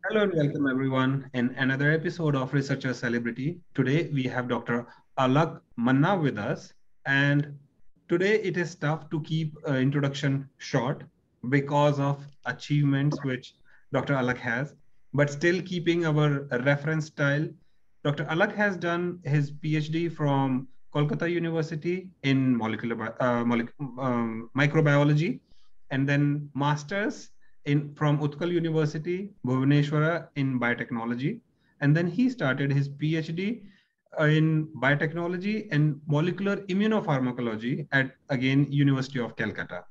Hello and welcome everyone in another episode of Researcher Celebrity. Today we have Dr. Alak Manna with us, and today it is tough to keep introduction short because of achievements which Dr. Alak has, but still keeping our reference style. Dr. Alak has done his PhD from Kolkata University in microbiology, and then masters in from Utkal University, Bhubaneswara in biotechnology. And then he started his PhD in biotechnology and molecular immunopharmacology at again University of Calcutta.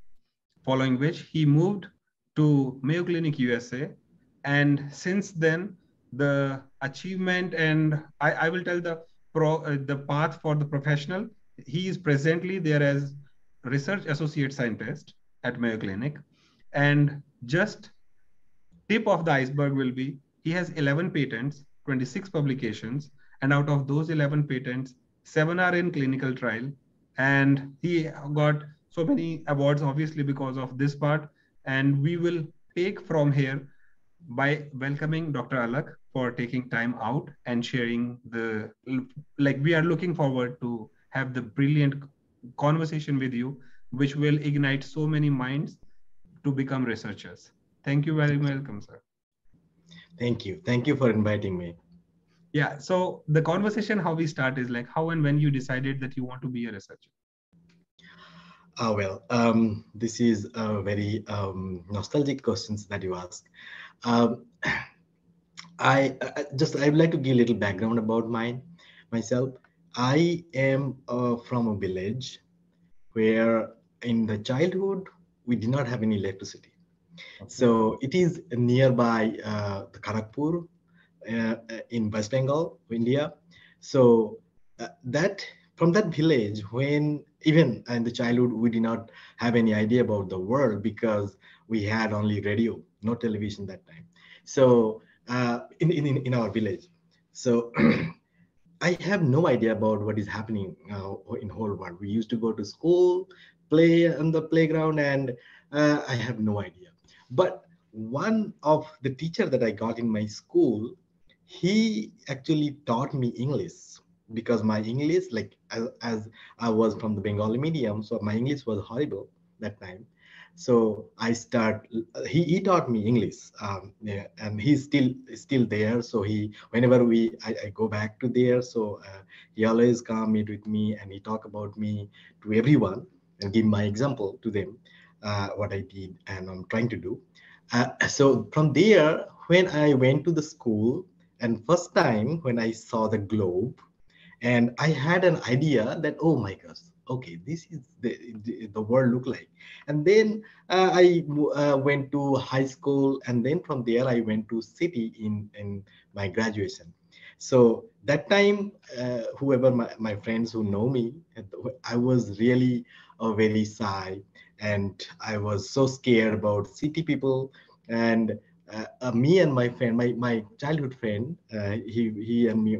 Following which he moved to Mayo Clinic, USA. And since then, the achievement and I will tell the path for the professional. He is presently there as research associate scientist at Mayo Clinic, and just tip of the iceberg will be he has 11 patents, 26 publications, and out of those 11 patents, 7 are in clinical trial. And he got so many awards, obviously, because of this part. And we will take from here by welcoming Dr. Alak for taking time out and sharing like we are looking forward to have the brilliant conversation with you, which will ignite so many minds to become researchers. Thank you very welcome, sir. Thank you. Thank you for inviting me. Yeah. So the conversation, how we start is like how and when you decided that you want to be a researcher. This is a very nostalgic questions that you ask. Um, I would like to give a little background about myself. I am from a village where in the childhood we did not have any electricity. Okay. So it is nearby the Kharagpur in West Bengal, India. So that from that village, when even in the childhood we did not have any idea about the world because we had only radio, no television that time. So in our village, so I have no idea about what is happening in whole world. We used to go to school, play on the playground, and I have no idea. But one of the teacher that I got in my school, he actually taught me English because my English, like as I was from the Bengali medium, so my English was horrible that time. So he taught me English, yeah, and he's still there. So whenever I go back to there, so he always come meet with me and he talk about me to everyone and give my example to them, what I did and I'm trying to do. So from there, when I went to the school, and first time when I saw the globe, and I had an idea that, oh my gosh, okay, this is the world look like. And then I went to high school, and then from there I went to city in my graduation. So that time, whoever my friends who know me, I was really very shy, and I was so scared about city people. And me and my friend, my childhood friend, he and me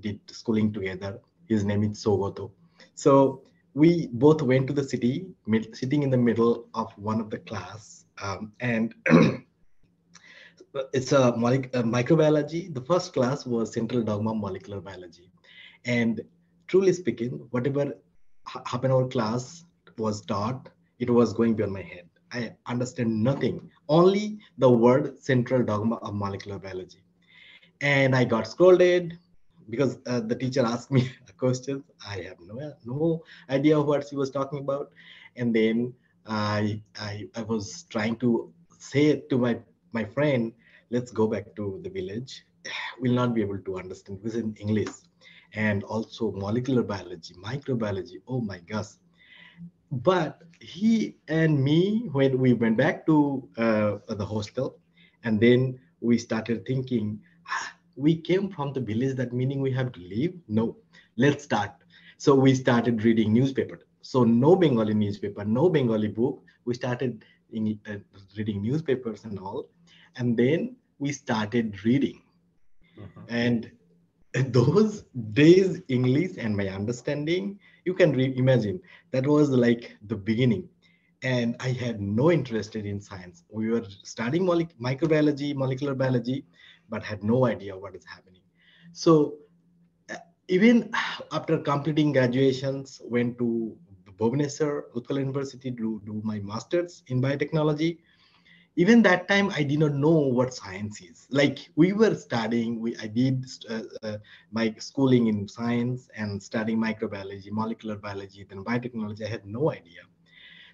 did schooling together. His name is Sogoto. So we both went to the city, sitting in the middle of one of the class, and it's a microbiology. The first class was central dogma molecular biology, and truly speaking, whatever half an hour class was taught, it was going beyond my head. I understand nothing, only the word central dogma of molecular biology. And I got scolded because the teacher asked me a question. I have no idea what she was talking about, and then I was trying to say to my friend, let's go back to the village. We'll not be able to understand because in English, and also molecular biology, microbiology. Oh my gosh! But he and me, when we went back to the hostel, and then we started thinking, we came from the village, that meaning we have to leave? No, let's start. So we started reading newspaper. So no Bengali newspaper, no Bengali book. We started reading newspapers and all. And then we started reading. Mhm. And those days, English and my understanding, you can imagine, that was like the beginning. and I had no interest in science. We were studying microbiology, molecular biology, but had no idea what is happening. So uh, even after completing graduations, went to Bhubaneswar, Utkal University to do my master's in biotechnology. Even that time I did not know what science is. Like we were studying, I did my schooling in science and studying microbiology, molecular biology, then biotechnology. I had no idea.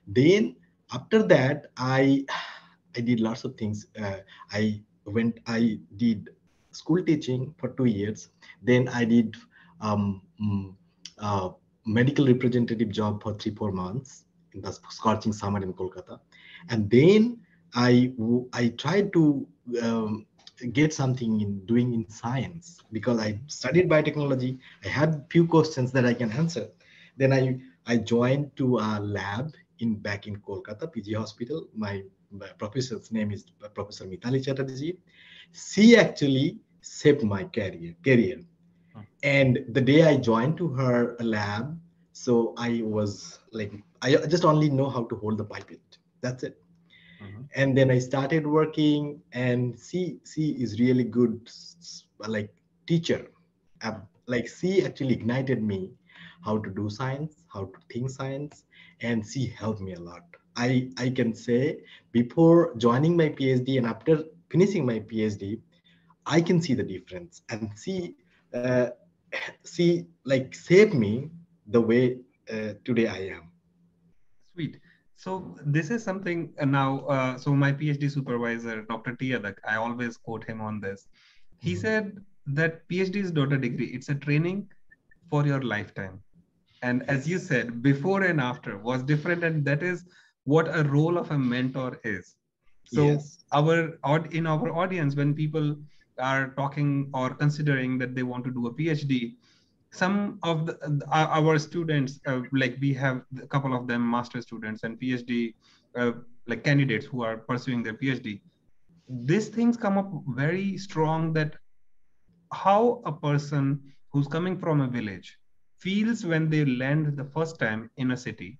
Then after that I did lots of things. I did school teaching for 2 years. Then I did um, mm, uh, medical representative job for 3 4 months in the scorching summer in Kolkata. And then I tried to um, get something in doing in science because I studied biotechnology. I had few questions that I can answer. Then I joined to a lab in back in Kolkata, PG Hospital. My professor's name is Professor Mitali Chatterjee. She actually saved my career. And the day I joined to her lab, so I was like, I just only know how to hold the pipette. That's it. Mhm. And then I started working, and she is really good, like teacher. Like she actually ignited me how to do science, how to think science, and she helped me a lot. I can say before joining my PhD and after finishing my PhD, I can see the difference, and uh, she like saved me the way today I am. Sweet. So this is something now. So my PhD supervisor, Dr. T. Alak, I always quote him on this. He Mhm. said that PhD is not a degree; it's a training for your lifetime. And as you Yes. said, before and after was different, and that is what a role of a mentor is. So Yes. in our audience, when people are talking or considering that they want to do a PhD, some of our students, like we have a couple of them master students and PhD uh, like candidates who are pursuing their PhD. These things come up very strong, that how a person who's coming from a village feels when they land the first time in a city,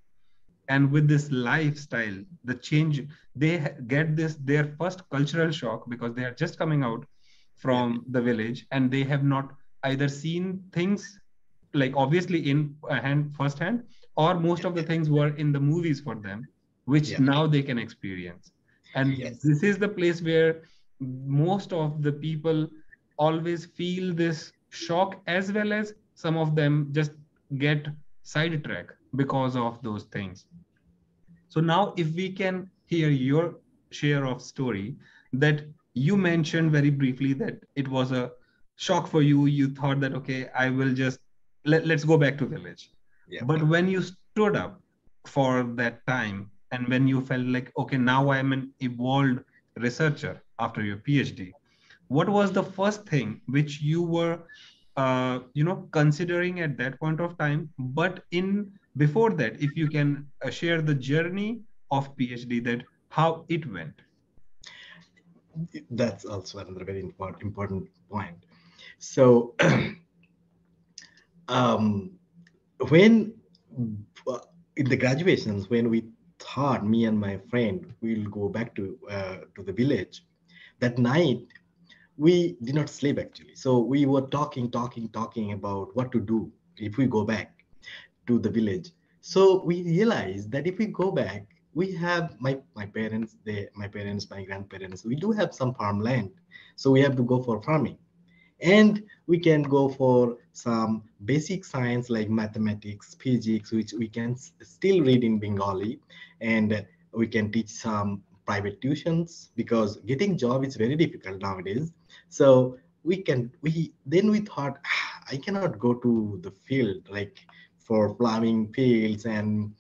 and with this lifestyle, the change, they get this their first cultural shock because they are just coming out Yeah. from the village, and they have not either seen things like obviously in a hand first hand, or most Yeah. of the things were in the movies for them, which Yeah. now they can experience. And Yes. this is the place where most of the people always feel this shock, as well as some of them just get sidetracked because of those things. So now if we can hear your share of story, that you mentioned very briefly that it was a shock for you. You thought that, okay, I will just let's go back to village. Yeah. But when you stood up for that time, and when you felt like, okay, now I'm an evolved researcher after your PhD, what was the first thing which you were considering at that point of time? But in before that, if you can share the journey of PhD, that how it went. That's also another very important point. So, um, when uh, in the graduations, when we thought me and my friend will go back to the village, that night we did not sleep actually. So we were talking about what to do if we go back to the village. So we realized that if we go back, we have my parents, my parents, my grandparents. We do have some farmland, so we have to go for farming, and we can go for some basic science like mathematics, physics, which we can still read in Bengali, and we can teach some private tuitions because getting job is very difficult nowadays. So we thought, I cannot go to the field like for plowing fields and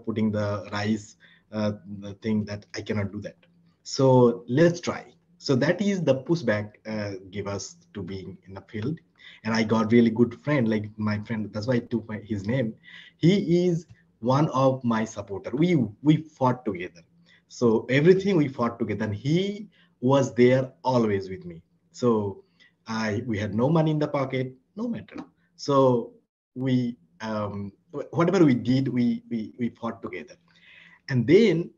putting the rice, the thing that I cannot do that. So let's try. So that is the pushback give us to being in the field. And I got really good friend, like my friend, that's why I took his name. He is one of my supporter. We fought together, so everything we fought together, and he was there always with me. So we had no money in the pocket, no matter. So whatever we did, we fought together. And then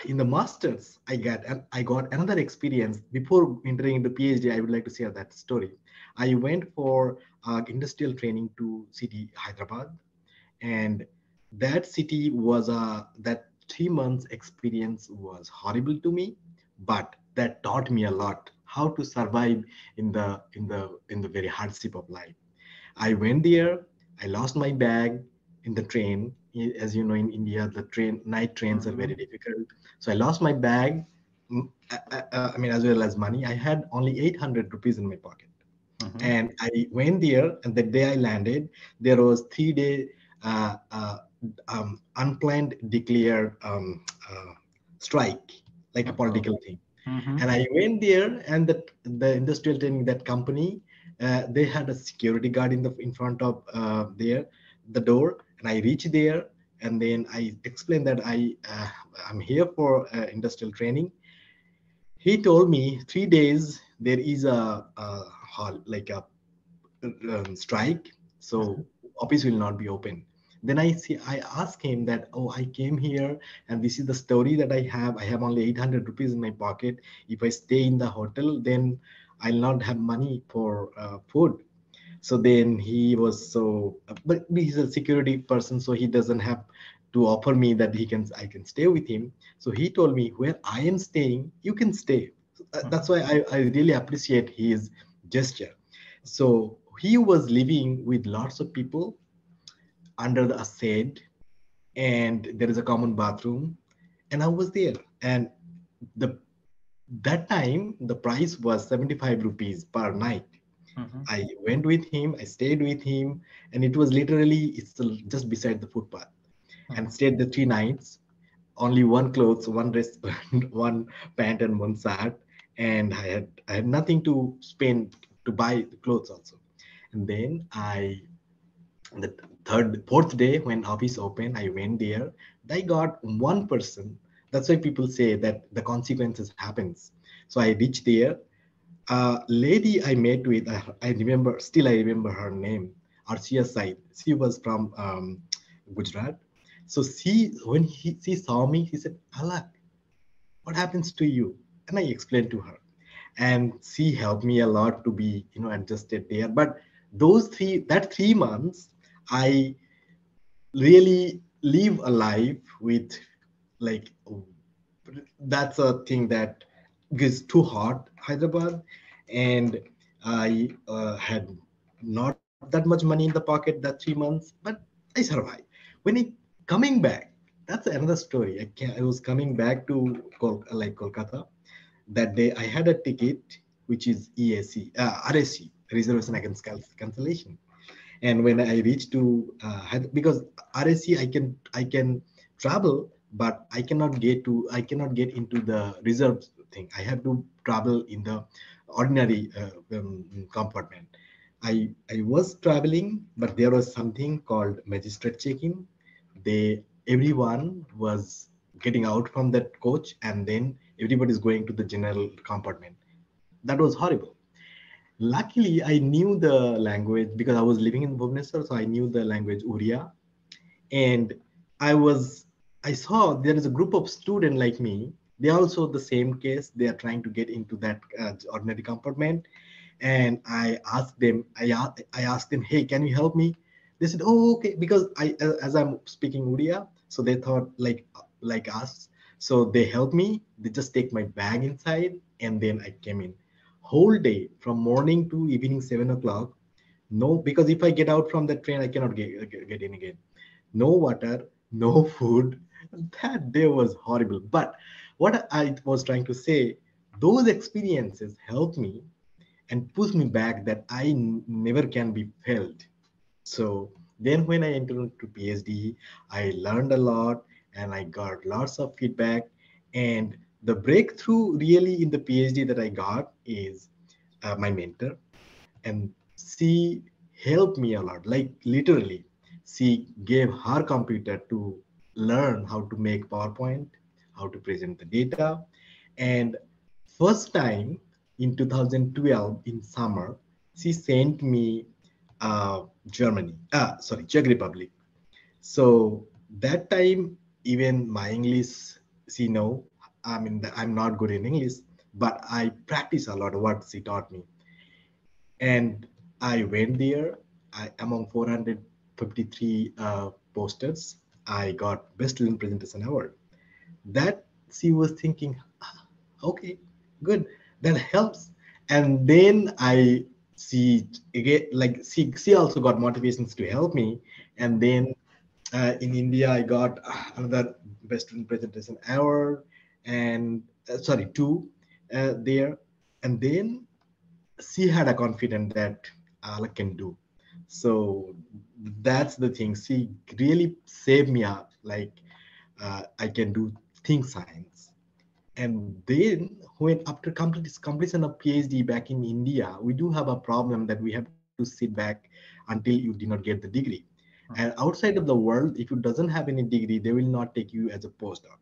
in the masters, I got another experience before entering into PhD. I would like to share that story. I went for industrial training to city Hyderabad, and that city was that 3 months experience was horrible to me, but that taught me a lot how to survive in the very hardship of life. I went there. I lost my bag in the train. As you know, in India, the night trains are very Mhm. difficult. So I lost my bag. I mean, as well as money. I had only 800 rupees in my pocket. Mhm. And I went there, and the day I landed, there was 3 day unplanned declared strike, like a Uh-oh. political thing. And Mhm. I went there, and the industrial training that company, they had a security guard in front of the door, and I reached there, and then I explained that I'm here for industrial training. He told me 3 days there is like a strike, so Mhm. office will not be open. Then I asked him that, oh, I came here, and this is the story that I have only 800 rupees in my pocket. If I stay in the hotel, then I'll not have money for food. So then he was so, but he's a security person, so he doesn't have to offer me that I can stay with him. So he told me, where I am staying, you can stay. That's Mhm. why I really appreciate his gesture. So he was living with lots of people under the shade, and there is a common bathroom, and I was there. And the that time the price was 75 rupees per night. Mhm. I went with him, I stayed with him, and it was literally just beside the footpath, and Mhm. stayed the 3 nights. Only one clothes, one dress, one pant, and one shirt, and I had nothing to spend to buy the clothes also. And then the fourth day when office opened, I went there. I got one person. That's why people say that the consequences happens. So I reached there. Lady I met with, I remember her name, Arshia Said. She was from Gujarat. So she saw me, she said, Alak, what happens to you? And I explained to her. And she helped me a lot to be, adjusted there. But that 3 months, I really live a life with, like, that's a thing that is too hot, Hyderabad. And I had not that much money in the pocket that 3 months, but I survived. When I coming back, that's another story. I was coming back to Kolkata. That day I had a ticket, which is RSC, reservation Mhm. against cancellation. And when I reached to because RSC, I can travel, but I cannot get into the reserved thing. I have to travel in the ordinary compartment. I was traveling, but there was something called magistrate check-in. Everyone was getting out from that coach, and then everybody is going to the general compartment. That was horrible. Luckily, I knew the language because I was living in Bhubaneswar, so I knew the language Uriya. And I was, I saw there is a group of students like me. They also the same case. They are trying to get into that ordinary compartment. And I asked them, hey, can you help me? They said, oh, okay, because as I'm speaking Uriya, so they thought like us. So they helped me. They just take my bag inside, and then I came in. Whole day from morning to evening 7 o'clock. No, because if I get out from the train, I cannot get in again. No water, no food. That day was horrible. But what I was trying to say, those experiences helped me and push me back that never can be failed. So then when I entered into PhD, I learned a lot, and I got lots of feedback. And the breakthrough really in the PhD that I got is my mentor, and she helped me a lot, like literally. She gave her computer to learn how to make PowerPoint, how to present the data. And first time in 2012 in summer, she sent me Czech Republic. So that time, even my English, she know. I mean, I'm not good in English, but I practice a lot what she taught me. And I went there. Among 453 posters, I got Best Student Presentation Award. That she was thinking, "Ah, okay, good, that helps." And then I see again, like she also got motivations to help me. And then in India, I got another Best Student Presentation Award, and sorry, two there. And then she had a confidence that Alak can do. So that's the thing. She really saved me up. Like I can do think science. And then when after completion of PhD back in India, we do have a problem that we have to sit back until you did not get the degree. And outside of the world, if you doesn't have any degree, they will not take you as a postdoc.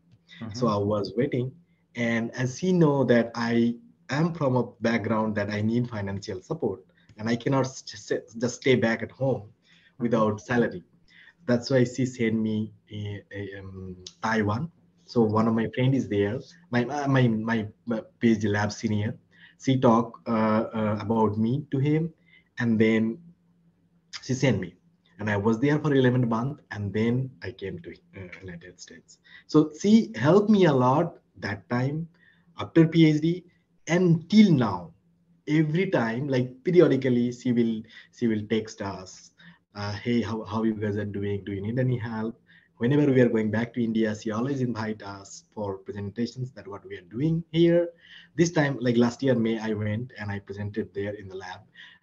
So I Mhm. was waiting, and as he know that I am from a background that I need financial support, and I cannot just stay back at home Mhm. without salary. That's why she sent me Taiwan. So one of my friend is there, my PhD lab senior. She talked about me to him, and then she sent me, and I was there for 11 months, and then I came to United States. So she helped me a lot that time after PhD, and till now, every time, like periodically, she will text us, hey, how you guys are doing, do you need any help? Whenever we are going back to India, she always invite us for presentations, that what we are doing here. This time, like last year May, I went and I presented there in the lab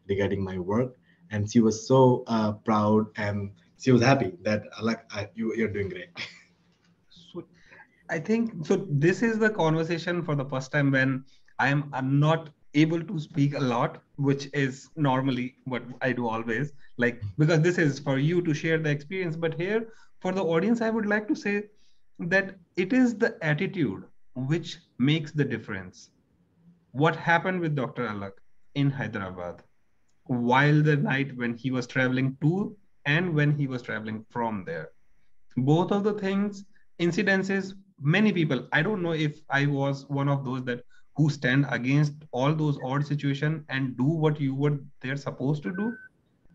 regarding my work, and she was so proud, and she was happy that like you're doing great. So I think so. This is the conversation for the first time when I'm not able to speak a lot, which is normally what I do always. Like because this is for you to share the experience, but here for the audience, I would like to say that it is the attitude which makes the difference. What happened with Dr. Alak in Hyderabad while the night when he was traveling to and when he was traveling from there, both of the things, incidences, many people, I don't know if I was one of those that who stand against all those odd situation and do what you were they're supposed to do,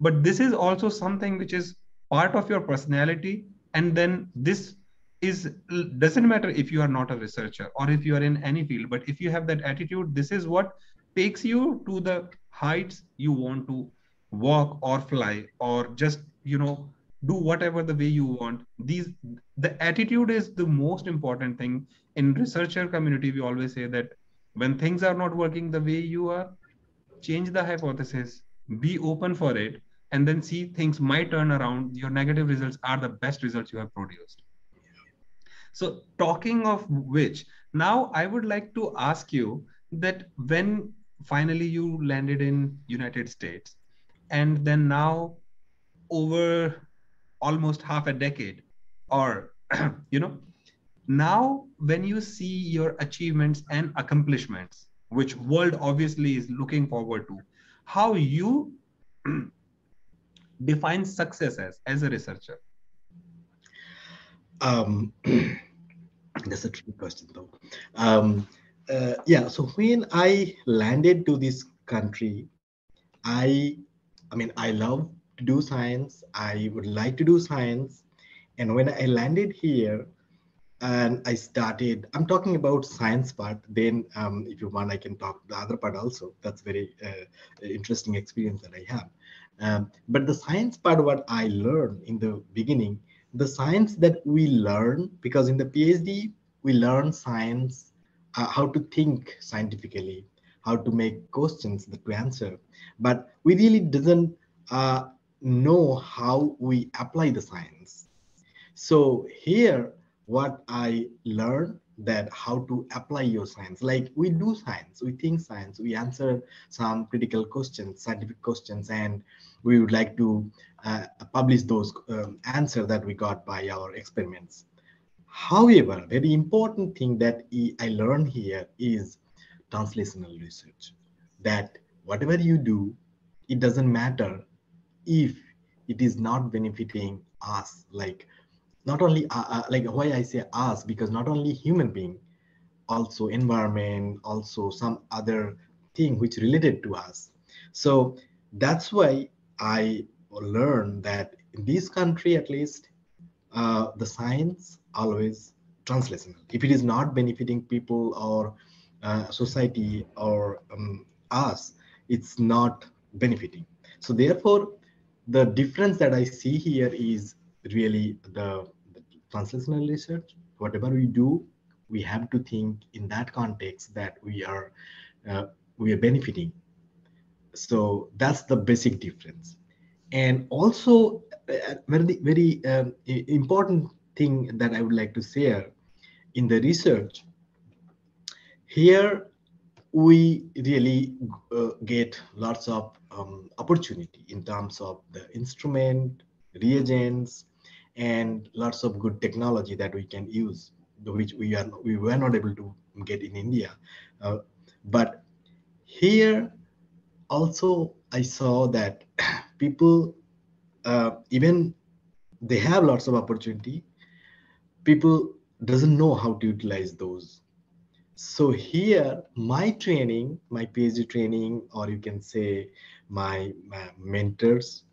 but this is also something which is part of your personality. And then this is doesn't matter if you are not a researcher or if you are in any field, but if you have that attitude, this is what takes you to the heights you want to walk or fly or just do whatever the way you want. These The attitude is the most important thing. In researcher community we always say that when things are not working the way you are, change the hypothesis, be open for it, and then see things might turn around. Your negative results are the best results you have produced. So, talking of which, now I would like to ask you that when finally you landed in United States, and then now over almost half a decade, or you know, now when you see your achievements and accomplishments, which world obviously is looking forward to, how you define success as a researcher. um, that's a tricky question though. Yeah, so when I landed to this country, I I mean, I love to do science. I would like to do science. And when I landed here and I started, I'm talking about science part. Then, if you want, I can talk the other part also. That's very interesting experience that I have. But the science part, what I learned in the beginning, the science that we learn, because in the PhD, we learn science, how to think scientifically, how to make questions that to answer. But we really doesn't know how we apply the science. So here, what I learned that how to apply your science. Like we do science, we think science, we answer some critical questions, scientific questions, and we would like to publish those answer that we got by our experiments. However, very important thing that I learned here is translational research. That whatever you do, it doesn't matter if it is not benefiting us. Like not only like why I say us, because not only human being, also environment, also some other thing which related to us. So that's why I learned that in this country at least, the science always translational. If it is not benefiting people or society or us, it's not benefiting. So therefore, the difference that I see here is really the translational research. Whatever we do, we have to think in that context that uh, we are benefiting. So that's the basic difference. And also, very important thing that I would like to share in the research here, we really get lots of opportunity in terms of the instrument, reagents, and lots of good technology that we can use, which we were not able to get in India. Uh, but here also I saw that people, even they have lots of opportunity, people doesn't know how to utilize those. So here my training, my PhD training, or you can say my mentors,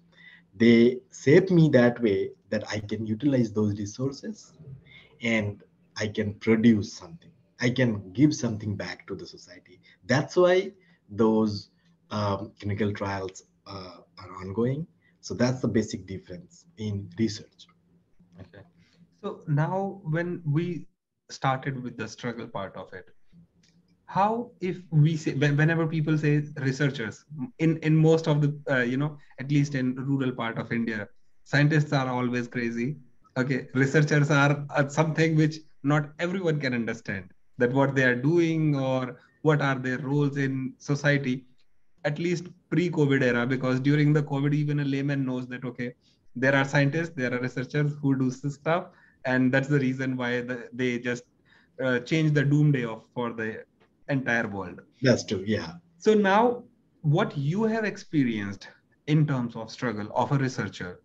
they shape me that way that I can utilize those resources and I can produce something. I can give something back to the society. That's why those clinical trials are ongoing. So that's the basic difference in research. Okay. So now when we started with the struggle part of it, how if we say whenever people say researchers in most of the at least in rural part of India, scientists are always crazy. Okay, researchers are something which not everyone can understand that what they are doing or what are their roles in society, at least pre-COVID era, because during the COVID even a layman knows that okay, there are scientists, there are researchers who do this stuff, and that's the reason why they just change the doomsday of for the entire world. That's true. Yeah. So now, what you have experienced in terms of struggle of a researcher,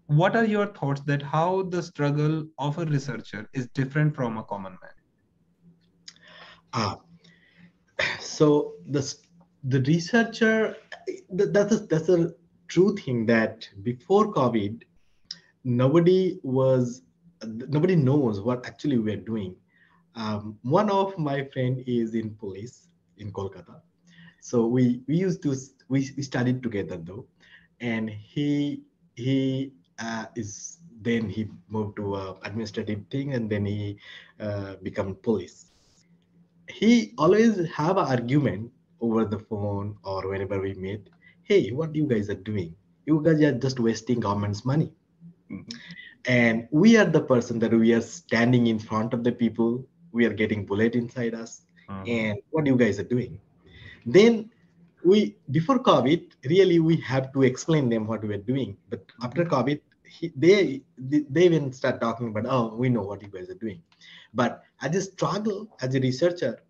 what are your thoughts that how the struggle of a researcher is different from a common man? Ah, so the researcher, that's a true thing that before COVID, nobody was nobody knows what actually we're doing. One of my friend is in police in Kolkata, so we used to we studied together though, and he is then he moved to administrative thing, and then he become police. He always have an argument over the phone or whenever we meet. Hey, what you guys are doing? You guys are just wasting government's money. Mhm. And we are the person that we are standing in front of the people. We are getting bullet inside us. Mhm. And what you guys are doing? Then we before COVID, really we have to explain them what we are doing. But after Mhm. COVID, they even start talking about, oh, we know what you guys are doing. But I just struggle as a researcher,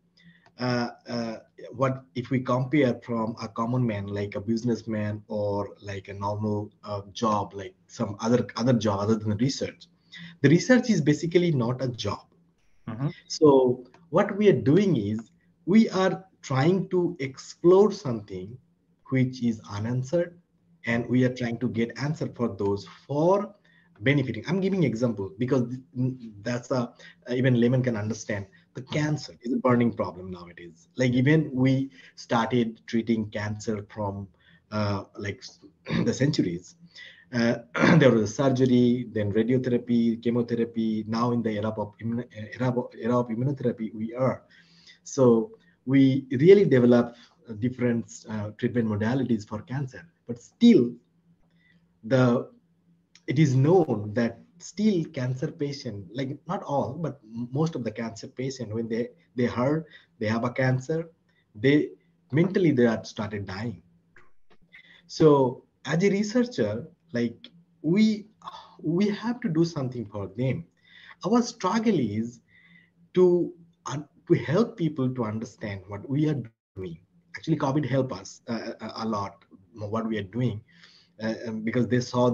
uh, uh, what if we compare from a common man like a businessman or like a normal job like some other job other than research. The research is basically not a job. Mhm. So what we are doing is we are trying to explore something which is unanswered, and we are trying to get answer for those for benefiting. I'm giving example because that's a even layman can understand. The Mhm. cancer is a burning problem nowadays. Like Yeah. even we started treating cancer from like the centuries. uh, there was surgery, then radiotherapy, chemotherapy. Now in the era of immunotherapy, we are. So we really develop different treatment modalities for cancer. But still, the it is known that still cancer patient, like not all, but most of the cancer patient, when they heard they have a cancer, they mentally they are started dying. So as a researcher, like we we have to do something for them. Our struggle is to help people to understand what we are doing. Actually, COVID helped us a lot what we are doing, because they saw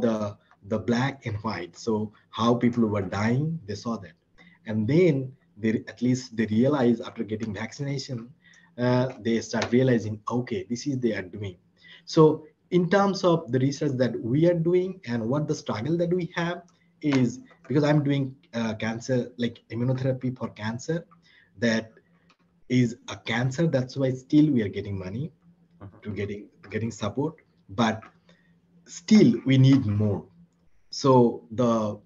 the black and white. So how people were dying, they saw that, and then they at least they realize after getting vaccination, they start realizing, okay, this is they are doing. So in terms of the research that we are doing and what the struggle that we have is, because I'm doing cancer, like immunotherapy for cancer, that is a cancer. That's why still we are getting money to getting support, but still we need more. So the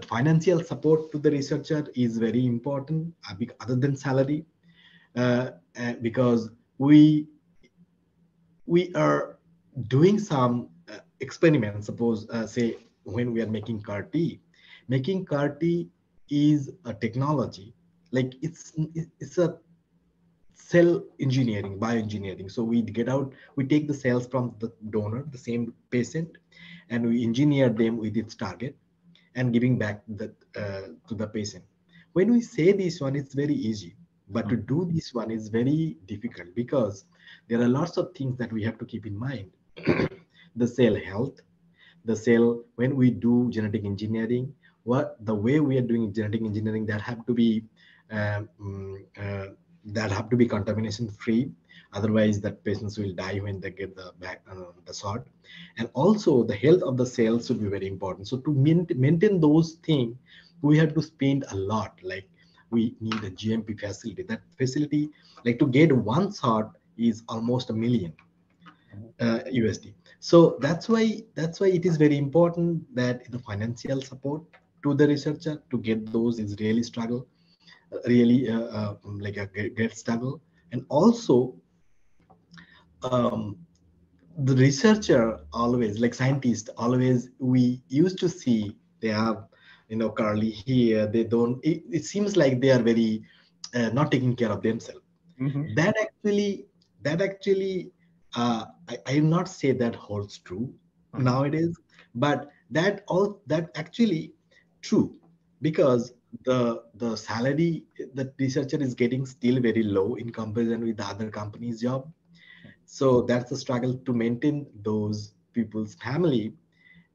financial support to the researcher is very important, other than salary, because we we are doing some experiments. Suppose, say, when we are making CAR T, making CAR T is a technology, like it's a cell engineering, bioengineering. So we take the cells from the donor, the same patient, and we engineer them with its target and giving back to the patient. When we say this one, it's very easy, but to do this one is very difficult, because there are lots of things that we have to keep in mind. The cell health, the cell, when we do genetic engineering, what the way we are doing genetic engineering, that have to be um, mm, uh, that have to be contamination free, otherwise that patients will die when they get the shot. And also the health of the cells should be very important. So to maintain those things, we have to spend a lot. Like, we need a GMP facility. That facility, like, to get one shot is almost a million USD. So that's why it is very important that the financial support to the researcher to get those is really struggle, really like a great struggle. And also, um, the researcher always, like scientists always, we used to see they have, curly hair. They don't. It seems like they are very not taking care of themselves. Mhm. That actually, I will not say that holds true Mhm. nowadays, but that actually true, because the salary that researcher is getting still very low in comparison with the other companies job. So that's the struggle to maintain those people's family.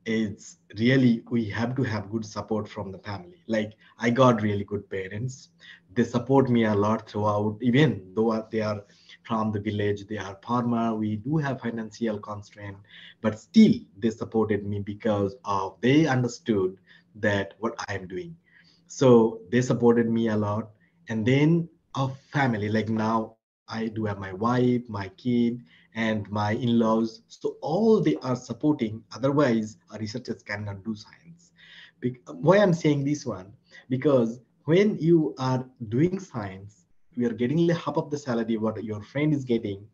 It's really, we have to have good support from the family. Like, I got really good parents. They support me a lot throughout, even though they are from the village, they are farmer, we do have financial constraint, but still they supported me because of they understood that what I am doing. So they supported me a lot. And then a family, like now I do have my wife, my kid, and my in-laws. So all they are supporting, otherwise researchers cannot do science. Why I'm saying this one, because when you are doing science, you are getting half of the salary what your friend is getting,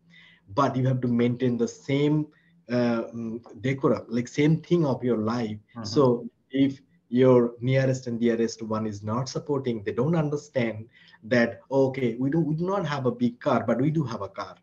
but you have to maintain the same decorum, like same thing of your life. Mhm. So if your nearest and dearest one is not supporting, they don't understand that, okay, we do not have a big car, but we do have a car.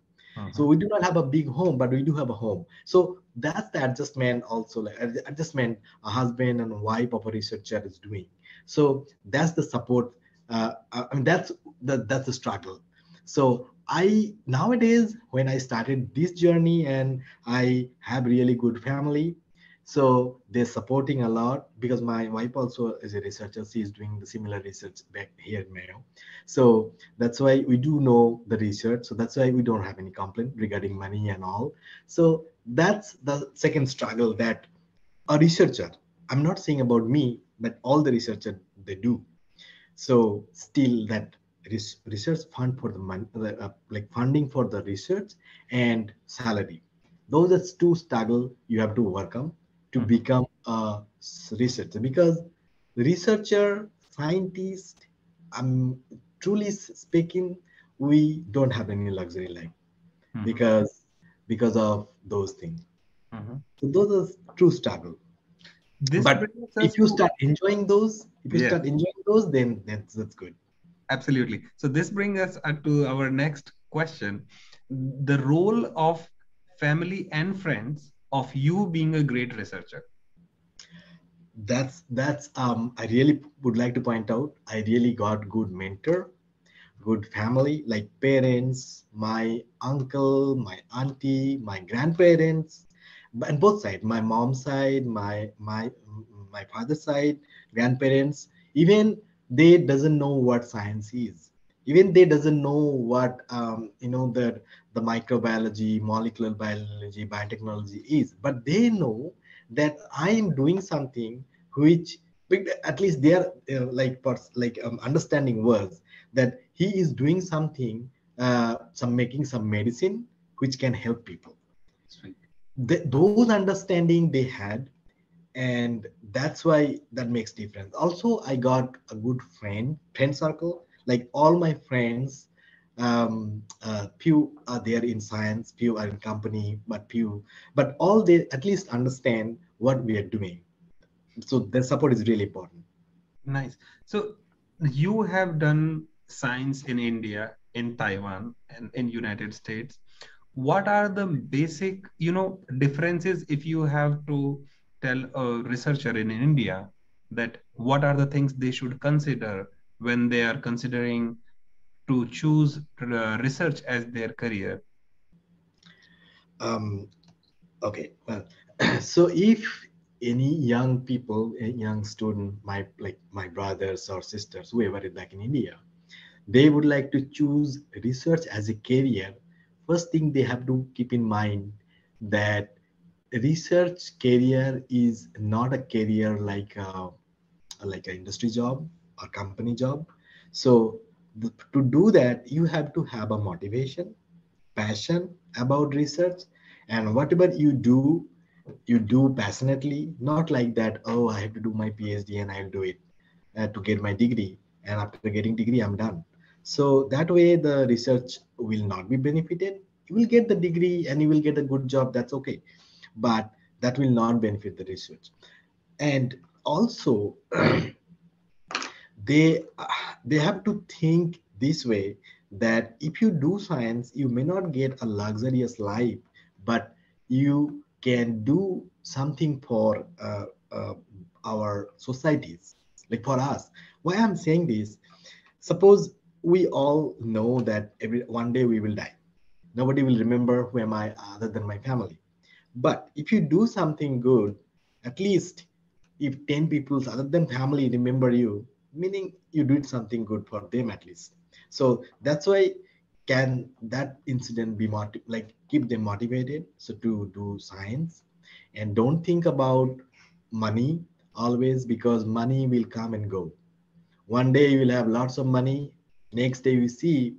So Mhm. we do not have a big home, but we do have a home. So that's the adjustment also, like adjustment a husband and wife of a researcher is doing. So that's the support. I mean, that's the struggle. So I nowadays, when I started this journey, and I have really good family, so they're supporting a lot, because my wife also is a researcher. She is doing the similar research back here in Mayo. So that's why we do know the research. So that's why we don't have any complaint regarding money and all. So that's the second struggle that a researcher, I'm not saying about me, but all the researcher they do. So still that research fund for the money, like funding for the research and salary. Those are two struggle you have to overcome to Mhm. become a researcher. Because researcher, scientist, um, truly speaking, we don't have any luxury life, Mhm. because of those things. Mhm. So those are true struggle. This But brings us to, if you yes, start enjoying those, then that's good. absolutely. So this brings us to our next question. The role of family and friends of you being a great researcher. That's I really would like to point out, I really got good mentor, good family, like parents, my uncle, my auntie, my grandparents. and both sides, my mom's side, my father's side, grandparents, even they doesn't know what science is. Even they doesn't know what the microbiology, molecular biology, biotechnology is, but they know that I am doing something which, at least they are understanding words, that he is doing something, some making some medicine which can help people. Sweet. Those understanding they had, and that's why that makes difference. Also, I got a good friend circle, like all my friends, few are there in science, few are in company, but all they at least understand what we are doing. So their support is really important. Nice. So you have done science in India, in Taiwan, and in United States. What are the basic, differences if you have to tell a researcher in India that what are the things they should consider when they are considering to choose research as their career? um, okay, well, so if any young people, a young student, my brothers or sisters, whoever is back in India, they would like to choose research as a career, first thing they have to keep in mind that research career is not a career like an industry job or company job. So to do that, you have to have a motivation, passion about research, and whatever you do passionately, not like that, oh, I have to do my PhD and I'll do it to get my degree, and after getting degree I'm done. So that way the research will not be benefited. You will get the degree and you will get a good job, that's okay, but that will not benefit the research. And also they they have to think this way, that if you do science you may not get a luxurious life, but you can do something for our societies, like for us. Why I'm saying this, suppose we all know that every one day we will die, nobody will remember who am I other than my family. But if you do something good, at least if 10 people other than family remember you, meaning you did something good for them at least. So that's why can that incident be like keep them motivated, so to do science. And don't think about money always, because money will come and go. One day you will have lots of money, next day you see,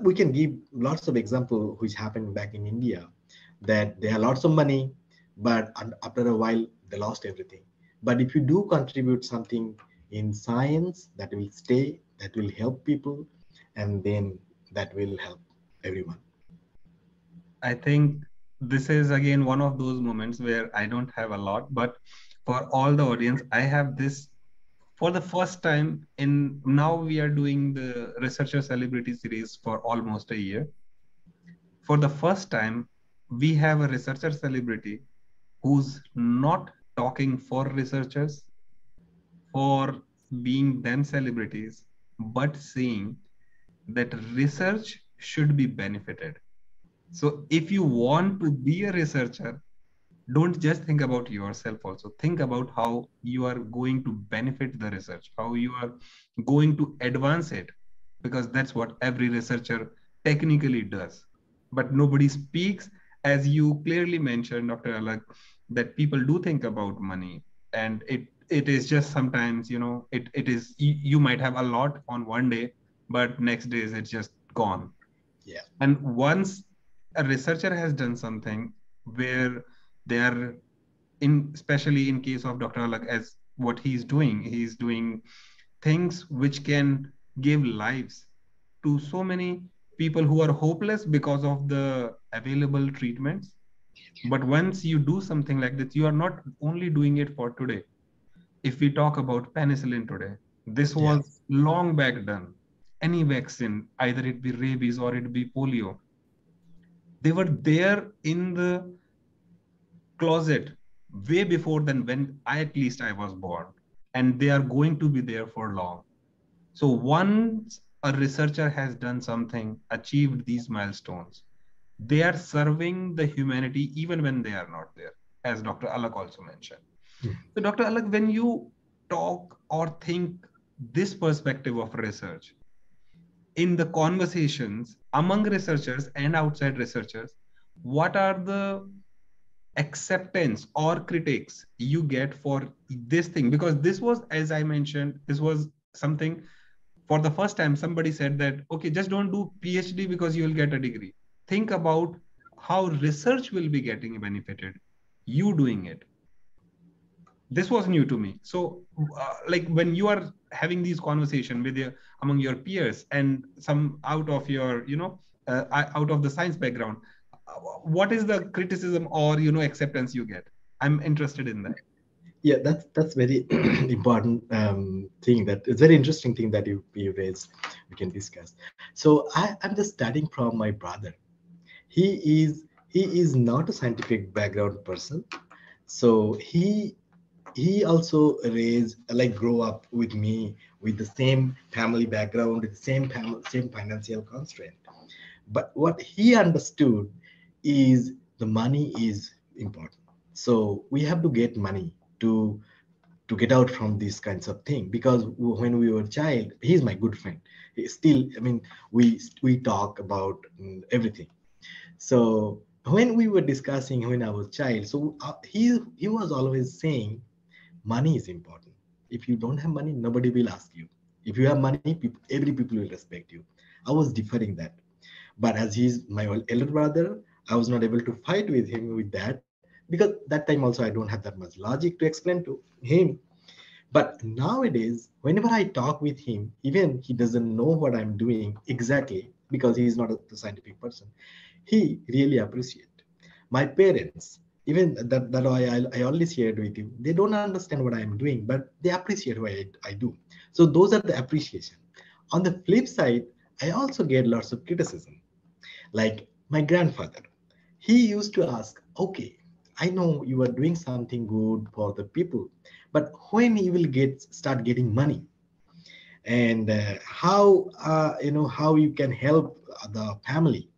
we can give lots of example which happened back in India, that they have lots of money, but after a while they lost everything. But if you do contribute something in science, that will stay, that will help people, and then that will help everyone. I think this is again one of those moments where I don't have a lot, but for all the audience, I have this for the first time in now we are doing the researcher celebrity series for almost a year. For the first time, we have a researcher celebrity who's not talking for researchers, for being them celebrities, but saying that research should be benefited. So if you want to be a researcher, don't just think about yourself, also think about how you are going to benefit the research, how you are going to advance it, because that's what every researcher technically does. But nobody speaks, as you clearly mentioned, Dr. Alak, that people do think about money, and it is just sometimes, it is you might have a lot on one day, but next day is it's just gone. Yeah. And once a researcher has done something where they are in, especially in case of Dr. Alak, as what he's doing things which can give lives to so many people who are hopeless because of the available treatments. But once you do something like this, you are not only doing it for today. If we talk about penicillin today, this Yeah. was long back done. Any vaccine, either it be rabies or it be polio, they were there in the closet way before than when at least I was born, and they are going to be there for long. So once a researcher has done something, achieved these milestones, They are serving the humanity even when they are not there, as Dr. Alak also mentioned. So, Dr. Alak, when you talk or think this perspective of research in the conversations among researchers and outside researchers, what are the acceptance or critics you get for this thing? Because this was, as I mentioned, this was something for the first time somebody said that, okay, just don't do PhD because you will get a degree. Think about how research will be getting benefited, you doing it. This was new to me. So like when you are having these conversation with your among your peers and some out of your out of the science background, what is the criticism or acceptance you get? I'm interested in that. Yeah, that's very important thing. That it's very interesting thing that you raised. We can discuss. So I'm just starting from my brother. He is not a scientific background person. So he also raised, like, grow up with me with the same family background, with the same financial constraint. But what he understood is the money is important. So we have to get money to get out from these kinds of thing, because when we were a child, he's my good friend. He still, I mean, we talk about everything. So when we were discussing when I was child, so he was always saying money is important. If you don't have money, nobody will ask you. If you have money, every people will respect you. I was differing that. But as he's my elder brother, I was not able to fight with him with that, because that time also I don't have that much logic to explain to him. But nowadays, whenever I talk with him, even he doesn't know what I'm doing exactly, because he is not a scientific person, he really appreciate. My parents, even that I already shared with you, they don't understand what I'm doing, but they appreciate what I do. So those are the appreciation. On the flip side, I also get lots of criticism. Like my grandfather, he used to ask, okay, I know you are doing something good for the people, but when you will start getting money, and how you can help the family.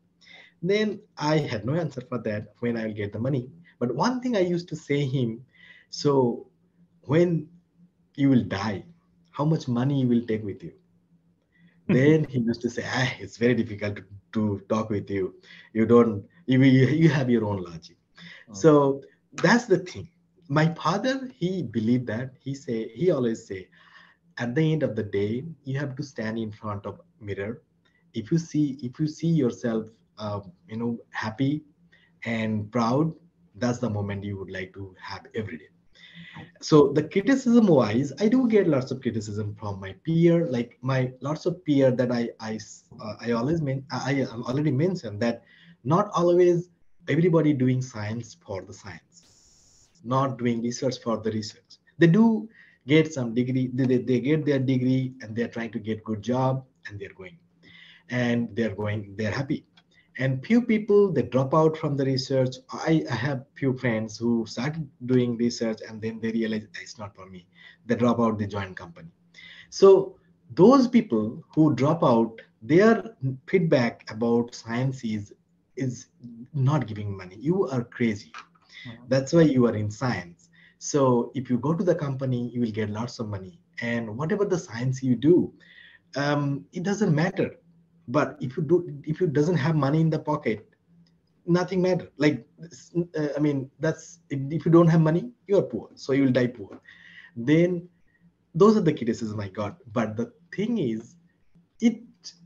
Then I had no answer for that, when I'll get the money. But one thing I used to say him, so when you will die, how much money you will take with you? Then he used to say, it's very difficult to talk with you. You don't, you have your own logic. So that's the thing. My father, he believed that. He always say, at the end of the day, you have to stand in front of mirror. If you see yourself, happy and proud, that's the moment you would like to have every day. So the criticism wise, I do get lots of criticism from my peer, like my lots of peer that I always I already mentioned that not always everybody doing science for the science, not doing research for the research. They do get some degree, they get their degree and they're trying to get good job, and they're happy. And few people, they drop out from the research. I have few friends who started doing research and then they realize it's not for me. They drop out, they join company. So those people who drop out, their feedback about science is not giving money. You are crazy. That's why you are in science. So if you go to the company, you will get lots of money. And whatever the science you do, it doesn't matter. But if you doesn't have money in the pocket, nothing matter. Like, I mean, that's, if you don't have money, you are poor. So you will die poor. Then those are the criticism I got. But the thing is, it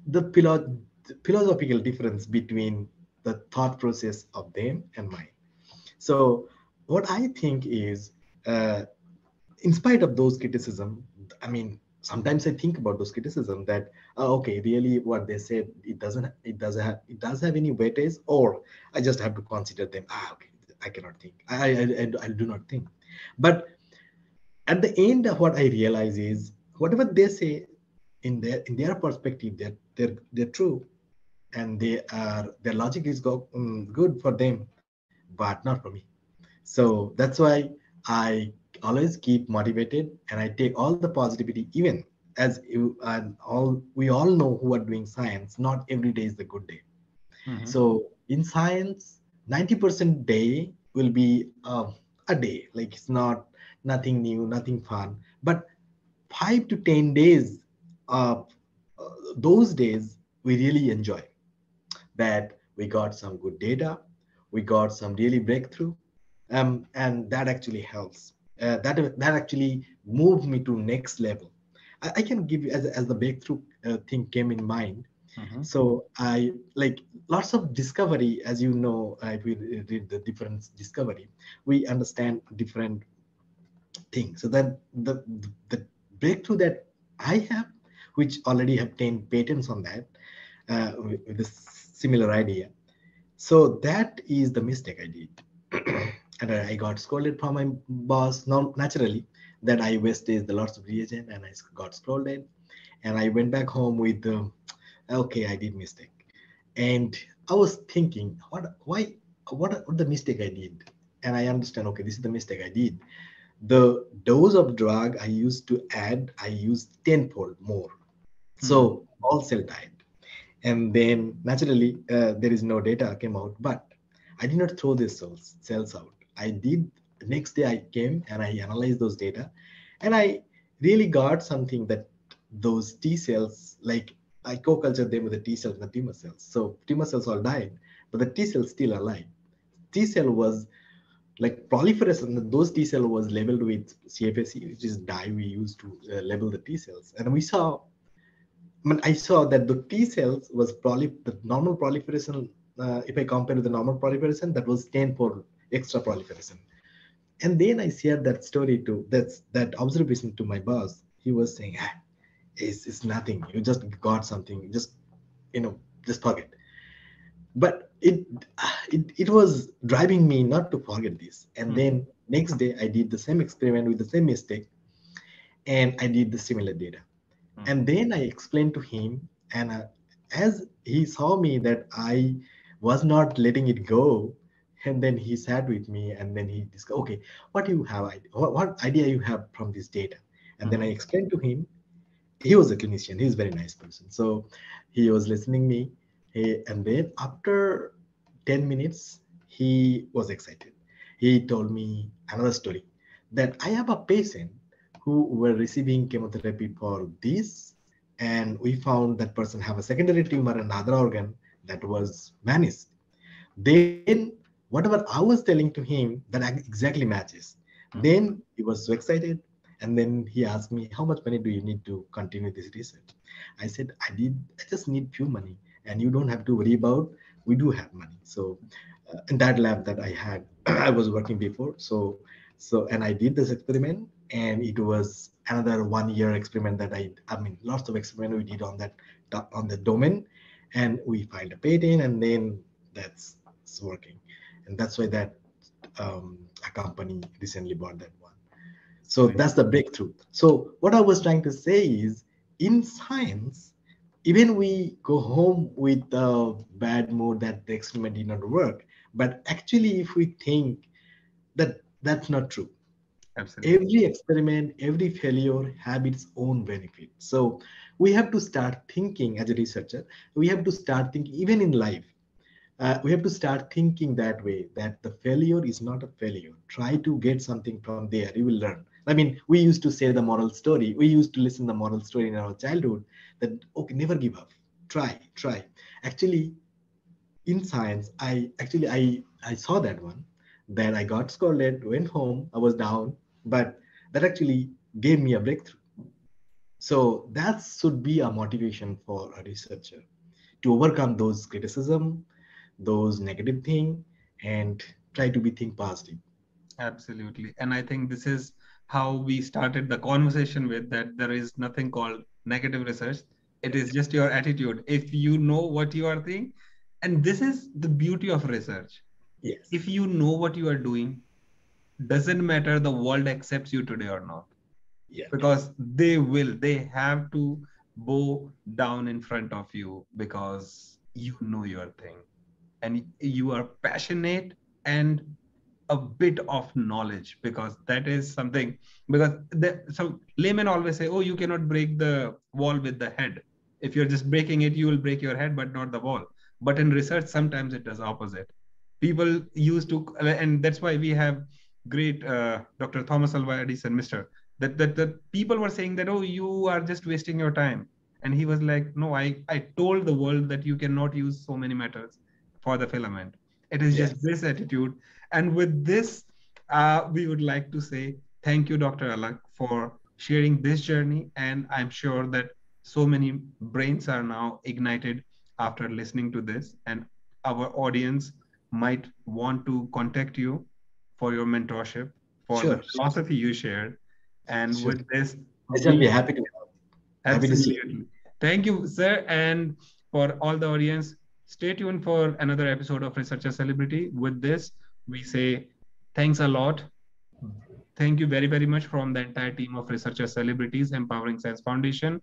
the philosophical difference between the thought process of them and mine. So what I think is, uh, in spite of those criticism, I mean, sometimes I think about those criticism that, okay, really what they said, it does have any weightage, or I just have to consider them. Okay, I cannot think. I do not think. But at the end of what I realize is, whatever they say, in their perspective, they're true, and their logic is good for them, but not for me. So that's why I always keep motivated, and I take all the positivity, even as you and all we all know who are doing science, not every day is the good day. Mhm. So In science, 90% day will be a day. Like it's not nothing new, nothing fun. But 5 to 10 days, uh, those days we really enjoy. That we got some good data, we got some really breakthrough, and that actually helps. That actually moved me to next level. I can give you as the breakthrough thing came in mind. Mhm. So I like lots of discovery, as you know, if we read the different discovery, we understand different things. So then the breakthrough that I have, which already have 10 patents on that, with a similar idea. So that is the mistake I did. And I got scolded from my boss, not naturally, that I wasted the lots of reagent and I got scolded. And I went back home with, okay, I did mistake. And I was thinking, what the mistake I did? And I understand, okay, this is the mistake I did. The dose of drug I used to add, I used tenfold more. Hmm. So all cell died. And then naturally, there is no data came out, but I did not throw these cells out. I did. The next day I came and I analyzed those data, and I really got something that those T cells, like I co-cultured them with the T cells and the tumor cells. So tumor cells all died, but the T cells still alive. T cell was like proliferation. Those T cell was labeled with CFSE, which is dye we use to label the T cells, and we saw, I mean, I saw that the T cells was the normal proliferation. If I compare with the normal proliferation, that was 10 for extra proliferation. And then I shared that story to that observation to my boss. He was saying, ah, it's nothing. You just got something. Just just forget. But it was driving me not to forget this. And Hmm. then next day I did the same experiment with the same mistake, and I did the similar data. Hmm. And then I explained to him, and as he saw me that I was not letting it go, and then he sat with me, and then he discussed, okay, what do you have? What idea you have from this data? And then I Hmm. explained to him. He was a clinician. He's a very nice person. So he was listening me. And then after 10 minutes, he was excited. He told me another story that I have a patient who were receiving chemotherapy for this, and we found that person have a secondary tumor in another organ that was vanished. Then whatever I was telling to him, that exactly matches. Hmm. Then he was so excited, and then he asked me, how much money do you need to continue this research? I said, I just need few money, and you don't have to worry about, we do have money. So in that lab that I had, I was working before. So and I did this experiment, and it was another 1 year experiment that I mean, lots of experiment we did on the domain, and we filed a patent, and then that's it's working. And that's why that a company recently bought that one. So Great. that's the breakthrough. So what I was trying to say is, in science, even we go home with a bad mood that the experiment did not work, but actually if we think that that's not true, Absolutely. every experiment, every failure have its own benefit. So we have to start thinking as a researcher, we have to start thinking even in life, we have to start thinking that way, that the failure is not a failure. Try to get something from there, you will learn. I mean, we used to say the moral story, we used to listen the moral story in our childhood, that okay, never give up, try. Actually, in science, I saw that one, that I got scolded, went home, I was down, but that actually gave me a breakthrough. So that should be a motivation for a researcher to overcome those criticism, those negative thing, and try to be think positive. Absolutely. And I think this is how we started the conversation with that there is nothing called negative research. It is just your attitude. If you know what you are doing, and this is the beauty of research. Yes. If you know what you are doing, doesn't matter the world accepts you today or not, Yeah. because they have to bow down in front of you because you know your thing and you are passionate and a bit of knowledge, because that is something, because some laymen always say, oh, you cannot break the wall with the head. If you're just breaking it, you will break your head but not the wall. But in research, sometimes it does opposite. People used to, and that's why we have great Dr. Thomas Alva Edison, Mr. That people were saying that, oh, you are just wasting your time. And he was like, no, I told the world that you cannot use so many metals for the filament. It is just Yes. this attitude. And with this, we would like to say thank you, Dr. Alak, for sharing this journey. And I'm sure that so many brains are now ignited after listening to this, and our audience might want to contact you for your mentorship, for the Sure. philosophy you shared. And Sure. with this, I shall be we happy to help. Happy to see. absolutely thank you, sir. And for all the audience, stay tuned for another episode of Researcher Celebrity. With this, we say thanks a lot. Thank you very, very much from the entire team of Researcher Celebrities Empowering Science Foundation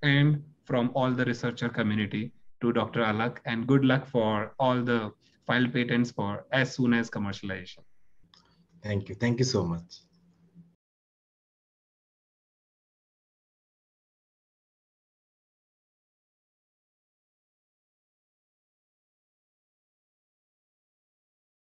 and from all the researcher community to Dr. Alak, and good luck for all the filed patents for as soon as commercialization. Thank you. Thank you so much.